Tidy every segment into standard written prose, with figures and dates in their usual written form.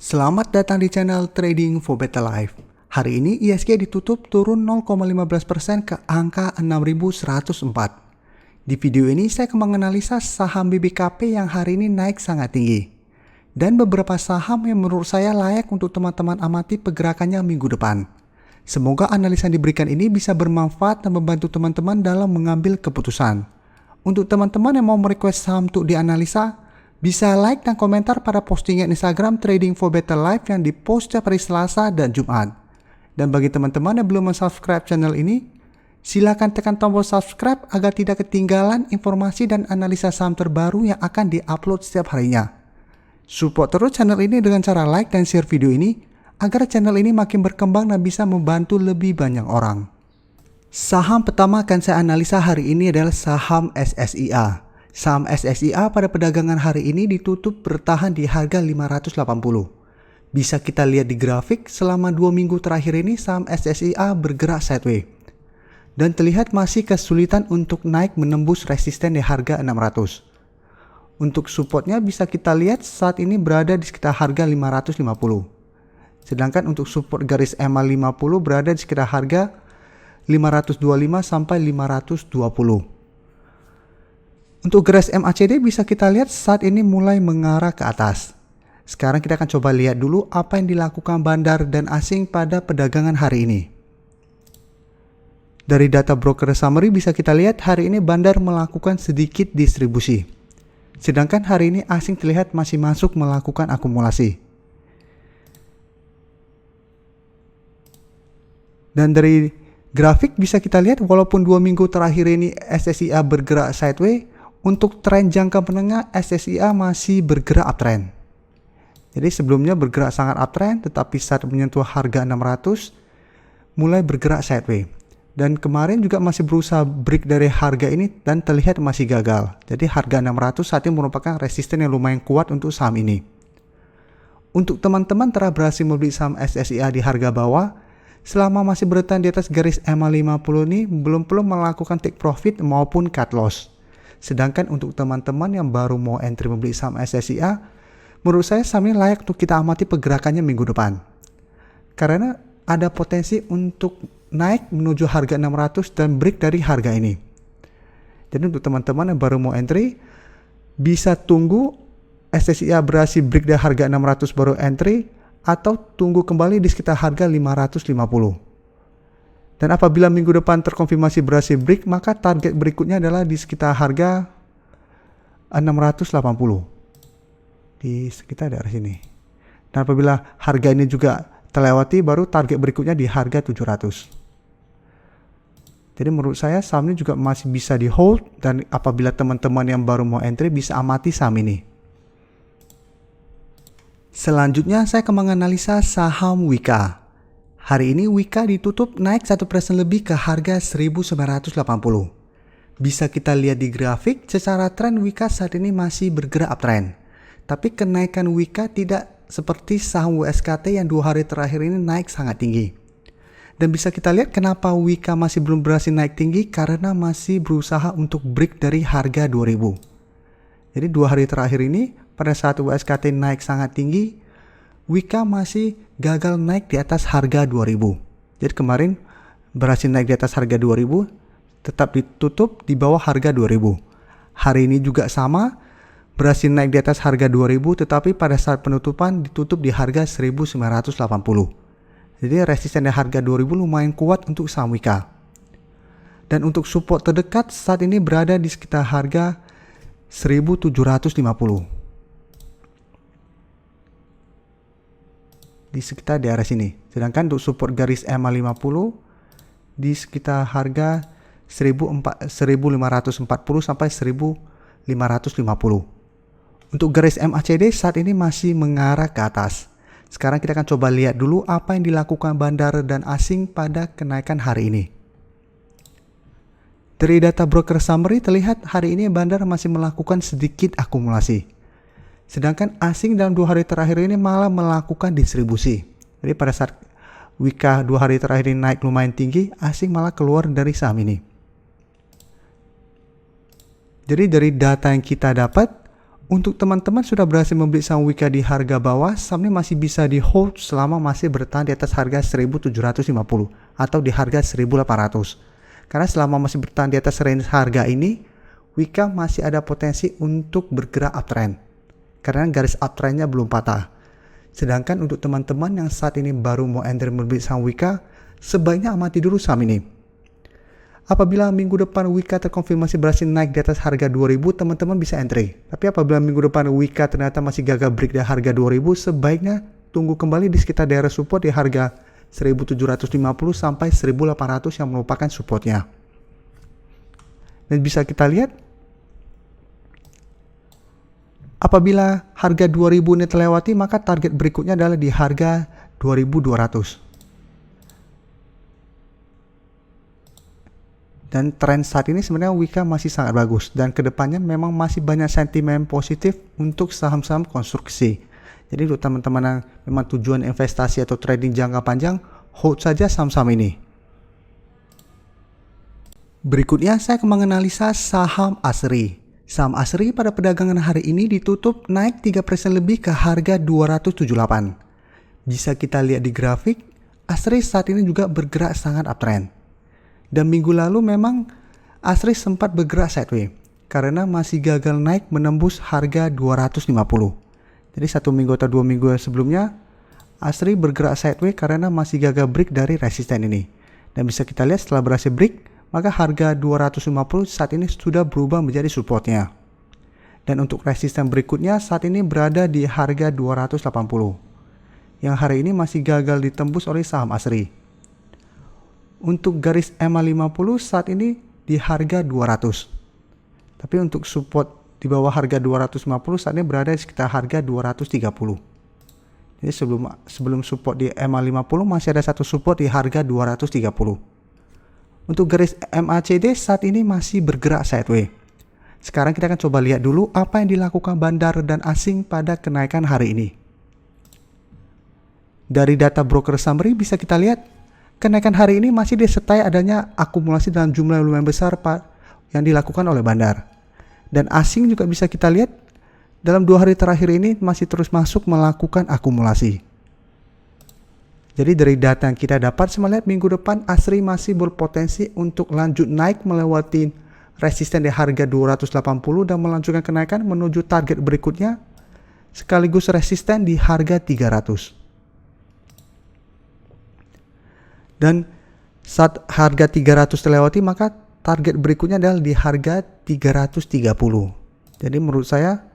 Selamat datang di channel Trading for Better Life. Hari ini ISG ditutup turun 0,15% ke angka 6.104. Di video ini saya akan menganalisa saham BBKP yang hari ini naik sangat tinggi. Dan beberapa saham yang menurut saya layak untuk teman-teman amati pergerakannya minggu depan. Semoga analisa yang diberikan ini bisa bermanfaat dan membantu teman-teman dalam mengambil keputusan. Untuk teman-teman yang mau merequest saham untuk dianalisa, bisa like dan komentar pada postingan Instagram Trading for Better Life yang dipost setiap hari Selasa dan Jumat. Dan bagi teman-teman yang belum subscribe channel ini, silakan tekan tombol subscribe agar tidak ketinggalan informasi dan analisa saham terbaru yang akan diupload setiap harinya. Support terus channel ini dengan cara like dan share video ini, agar channel ini makin berkembang dan bisa membantu lebih banyak orang. Saham pertama akan saya analisa hari ini adalah saham SSIA. Saham SSIA pada perdagangan hari ini ditutup bertahan di harga 580. Bisa kita lihat di grafik, selama 2 minggu terakhir ini saham SSIA bergerak sideways. Dan terlihat masih kesulitan untuk naik menembus resisten di harga 600. Untuk supportnya bisa kita lihat saat ini berada di sekitar harga 550. Sedangkan untuk support garis EMA 50 berada di sekitar harga 525 sampai 520. Untuk garis MACD bisa kita lihat saat ini mulai mengarah ke atas. Sekarang kita akan coba lihat dulu apa yang dilakukan bandar dan asing pada perdagangan hari ini. Dari data broker summary bisa kita lihat hari ini bandar melakukan sedikit distribusi. Sedangkan hari ini asing terlihat masih masuk melakukan akumulasi. Dan dari grafik bisa kita lihat walaupun 2 minggu terakhir ini SSIA bergerak sideways, untuk tren jangka menengah SSIA masih bergerak uptrend. Jadi sebelumnya bergerak sangat uptrend, tetapi saat menyentuh harga 600 mulai bergerak sideways. Dan kemarin juga masih berusaha break dari harga ini dan terlihat masih gagal. Jadi harga 600 saat ini merupakan resisten yang lumayan kuat untuk saham ini. Untuk teman-teman telah berhasil membeli saham SSIA di harga bawah, selama masih bertahan di atas garis EMA 50 ini belum perlu melakukan take profit maupun cut loss. Sedangkan untuk teman-teman yang baru mau entry membeli saham SSIA, menurut saya saham ini layak untuk kita amati pergerakannya minggu depan. Karena ada potensi untuk naik menuju harga 600 dan break dari harga ini. Jadi untuk teman-teman yang baru mau entry, bisa tunggu SSIA berhasil break dari harga 600 baru entry, atau tunggu kembali di sekitar harga 550. Dan apabila minggu depan terkonfirmasi berhasil break, maka target berikutnya adalah di sekitar harga 680. Di sekitar daerah sini. Dan apabila harga ini juga terlewati, baru target berikutnya di harga 700. Jadi menurut saya saham ini juga masih bisa di hold, dan apabila teman-teman yang baru mau entry bisa amati saham ini. Selanjutnya saya akan menganalisa saham Wika. Hari ini Wika ditutup naik 1% lebih ke harga 1980. Bisa kita lihat di grafik, secara tren Wika saat ini masih bergerak uptrend. Tapi kenaikan Wika tidak seperti saham WSKT yang 2 hari terakhir ini naik sangat tinggi. Dan bisa kita lihat kenapa Wika masih belum berhasil naik tinggi, karena masih berusaha untuk break dari harga 2000. Jadi 2 hari terakhir ini pada saat WSKT naik sangat tinggi, Wika masih gagal naik di atas harga 2000. Jadi kemarin berhasil naik di atas harga 2000, tetap ditutup di bawah harga 2000. Hari ini juga sama, berhasil naik di atas harga 2000, tetapi pada saat penutupan ditutup di harga 1980. Jadi resisten di harga 2000 lumayan kuat untuk saham Wika. Dan untuk support terdekat saat ini berada di sekitar harga 1750. Di sekitar daerah sini. Sedangkan untuk support garis EMA 50 di sekitar harga 1540 sampai 1550. Untuk garis MACD saat ini masih mengarah ke atas. Sekarang kita akan coba lihat dulu apa yang dilakukan bandar dan asing pada kenaikan hari ini. Dari data broker summary terlihat hari ini bandar masih melakukan sedikit akumulasi. Sedangkan asing dalam 2 hari terakhir ini malah melakukan distribusi. Jadi pada saat Wika 2 hari terakhir ini naik lumayan tinggi, asing malah keluar dari saham ini. Jadi dari data yang kita dapat, Untuk teman-teman sudah berhasil membeli saham Wika di harga bawah, saham ini masih bisa di hold selama masih bertahan di atas harga 1750 atau di harga 1800. Karena selama masih bertahan di atas range harga ini, Wika masih ada potensi untuk bergerak uptrend. Karena garis uptrendnya belum patah. Sedangkan untuk teman-teman yang saat ini baru mau entry membeli saham Wika, sebaiknya amati dulu saham ini. Apabila minggu depan Wika terkonfirmasi berhasil naik di atas harga 2000, teman-teman bisa entry. Tapi apabila minggu depan Wika ternyata masih gagal break di harga 2000, sebaiknya tunggu kembali di sekitar daerah support di harga 1750 sampai 1800 yang merupakan supportnya. Dan bisa kita lihat, apabila harga 2000 ini terlewati, maka target berikutnya adalah di harga 2200. Dan tren saat ini sebenarnya Wika masih sangat bagus, dan kedepannya memang masih banyak sentimen positif untuk saham-saham konstruksi. Jadi untuk teman-teman yang memang tujuan investasi atau trading jangka panjang, hold saja saham-saham ini. Berikutnya saya akan menganalisa saham ASRI. Saham ASRI pada perdagangan hari ini ditutup naik 3% lebih ke harga 278. Bisa kita lihat di grafik, ASRI saat ini juga bergerak sangat uptrend. Dan minggu lalu memang ASRI sempat bergerak sideways karena masih gagal naik menembus harga 250. Jadi 1 minggu atau 2 minggu sebelumnya ASRI bergerak sideways karena masih gagal break dari resisten ini. Dan bisa kita lihat setelah berhasil break, maka harga 250 saat ini sudah berubah menjadi supportnya. Dan untuk resisten berikutnya saat ini berada di harga 280. Yang hari ini masih gagal ditembus oleh saham ASRI. Untuk garis MA50 saat ini di harga 200. Tapi untuk support di bawah harga 250 saat ini berada di sekitar harga 230. Jadi sebelum support di MA50 masih ada satu support di harga 230. Untuk garis MACD saat ini masih bergerak sideways. Sekarang kita akan coba lihat dulu apa yang dilakukan bandar dan asing pada kenaikan hari ini. Dari data broker summary bisa kita lihat kenaikan hari ini masih disertai adanya akumulasi dalam jumlah yang lumayan besar yang dilakukan oleh bandar. Dan asing juga bisa kita lihat dalam 2 hari terakhir ini masih terus masuk melakukan akumulasi. Jadi dari data yang kita dapat, saya melihat minggu depan ASRI masih berpotensi untuk lanjut naik melewati resisten di harga 280 dan melanjutkan kenaikan menuju target berikutnya sekaligus resisten di harga 300. Dan saat harga 300 terlewati, maka target berikutnya adalah di harga 330. Jadi menurut saya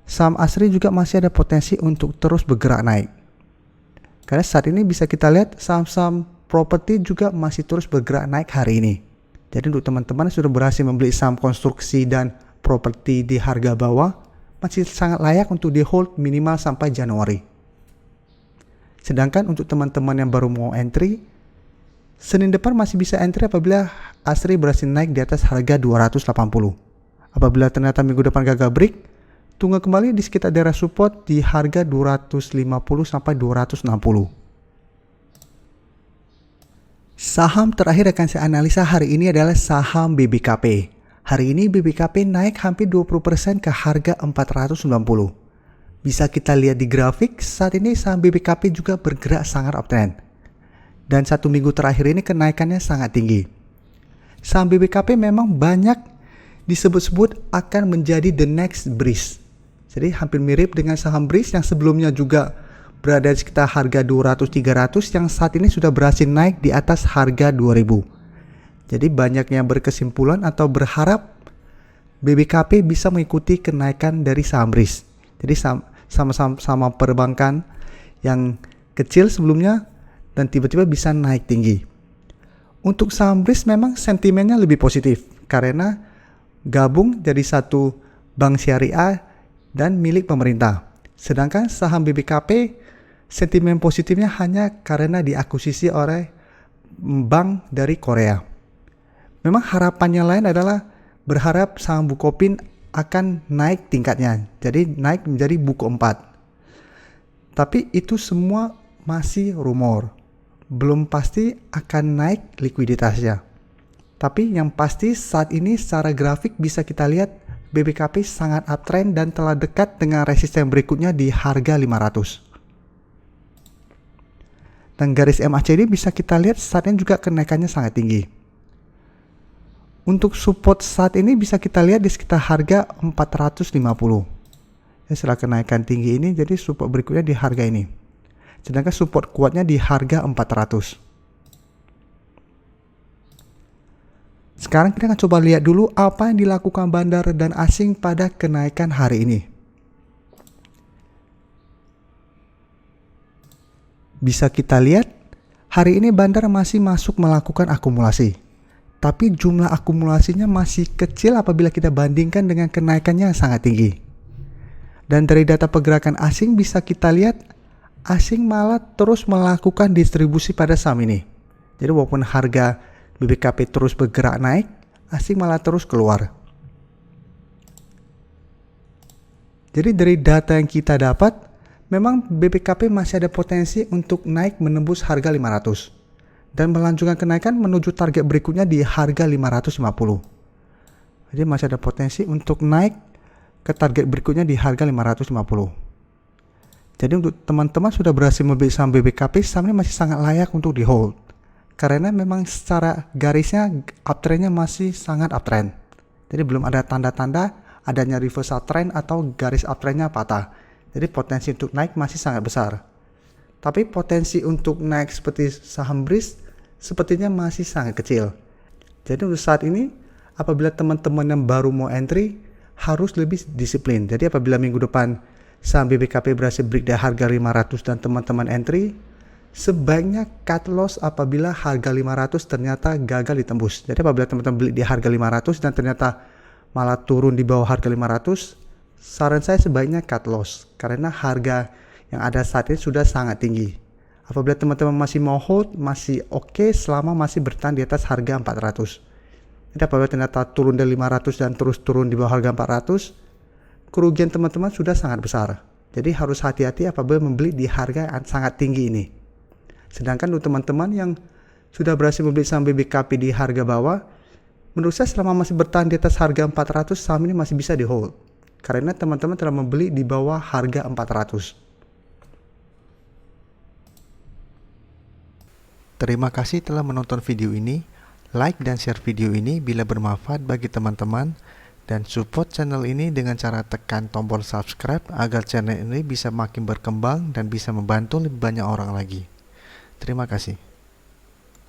saham ASRI juga masih ada potensi untuk terus bergerak naik. Karena saat ini bisa kita lihat saham-saham properti juga masih terus bergerak naik hari ini. Jadi untuk teman-teman yang sudah berhasil membeli saham konstruksi dan properti di harga bawah, masih sangat layak untuk di hold minimal sampai Januari. Sedangkan untuk teman-teman yang baru mau entry, Senin depan masih bisa entry apabila ASRI berhasil naik di atas harga 280. Apabila ternyata minggu depan gagal break, tunggu kembali di sekitar daerah support di harga 250 sampai 260. Saham terakhir akan saya analisa hari ini adalah saham BBKP. Hari ini BBKP naik hampir 20% ke harga 490. Bisa kita lihat di grafik, saat ini saham BBKP juga bergerak sangat uptrend. Dan 1 minggu terakhir ini kenaikannya sangat tinggi. Saham BBKP memang banyak disebut-sebut akan menjadi the next Breeze. Jadi hampir mirip dengan saham Breeze yang sebelumnya juga berada di sekitar harga 200-300 yang saat ini sudah berhasil naik di atas harga 2000. Jadi banyak yang berkesimpulan atau berharap BBKP bisa mengikuti kenaikan dari saham Breeze. Jadi sama perbankan yang kecil sebelumnya dan tiba-tiba bisa naik tinggi. Untuk saham Breeze memang sentimennya lebih positif karena gabung jadi satu bank syariah dan milik pemerintah. Sedangkan saham BBKP sentimen positifnya hanya karena diakuisisi oleh bank dari Korea. Memang harapannya lain adalah berharap saham Bukopin akan naik tingkatnya, jadi naik menjadi Buko 4. Tapi itu semua masih rumor, belum pasti akan naik likuiditasnya. Tapi yang pasti saat ini secara grafik bisa kita lihat BBKP sangat uptrend dan telah dekat dengan resisten berikutnya di harga 500. Dan garis MACD bisa kita lihat saat ini juga kenaikannya sangat tinggi. Untuk support saat ini bisa kita lihat di sekitar harga 450. Ya, setelah kenaikan tinggi ini, jadi support berikutnya di harga ini. Sedangkan support kuatnya di harga 400. Sekarang kita akan coba lihat dulu apa yang dilakukan bandar dan asing pada kenaikan hari ini. Bisa kita lihat, hari ini bandar masih masuk melakukan akumulasi. Tapi jumlah akumulasinya masih kecil apabila kita bandingkan dengan kenaikannya yang sangat tinggi. Dan dari data pergerakan asing bisa kita lihat, asing malah terus melakukan distribusi pada saham ini. Jadi walaupun harga BBKP terus bergerak naik, asing malah terus keluar. Jadi dari data yang kita dapat, memang BBKP masih ada potensi untuk naik menembus harga 500 dan melanjutkan kenaikan menuju target berikutnya di harga 550. Jadi masih ada potensi untuk naik ke target berikutnya di harga 550. Jadi untuk teman-teman sudah berhasil membeli saham BBKP, saham ini masih sangat layak untuk di hold. Karena memang secara garisnya uptrendnya masih sangat uptrend. Jadi belum ada tanda-tanda adanya reversal trend atau garis uptrendnya patah. Jadi potensi untuk naik masih sangat besar. Tapi potensi untuk naik seperti saham BRIS sepertinya masih sangat kecil. Jadi untuk saat ini apabila teman-teman yang baru mau entry harus lebih disiplin. Jadi apabila minggu depan saham BBKP berhasil break dari harga 500 dan teman-teman entry, sebaiknya cut loss apabila harga 500 ternyata gagal ditembus. Jadi apabila teman-teman beli di harga 500 dan ternyata malah turun di bawah harga 500, saran saya sebaiknya cut loss karena harga yang ada saat ini sudah sangat tinggi. Apabila teman-teman masih mau hold, masih oke selama masih bertahan di atas harga 400. Jadi apabila ternyata turun dari 500 dan terus turun di bawah harga 400, kerugian teman-teman sudah sangat besar. Jadi harus hati-hati apabila membeli di harga yang sangat tinggi ini. Sedangkan untuk teman-teman yang sudah berhasil membeli saham BBKP di harga bawah, menurut saya selama masih bertahan di atas harga 400, saham ini masih bisa di hold. Karena teman-teman telah membeli di bawah harga 400. Terima kasih telah menonton video ini. Like dan share video ini bila bermanfaat bagi teman-teman. Dan support channel ini dengan cara tekan tombol subscribe agar channel ini bisa makin berkembang dan bisa membantu lebih banyak orang lagi. Terima kasih.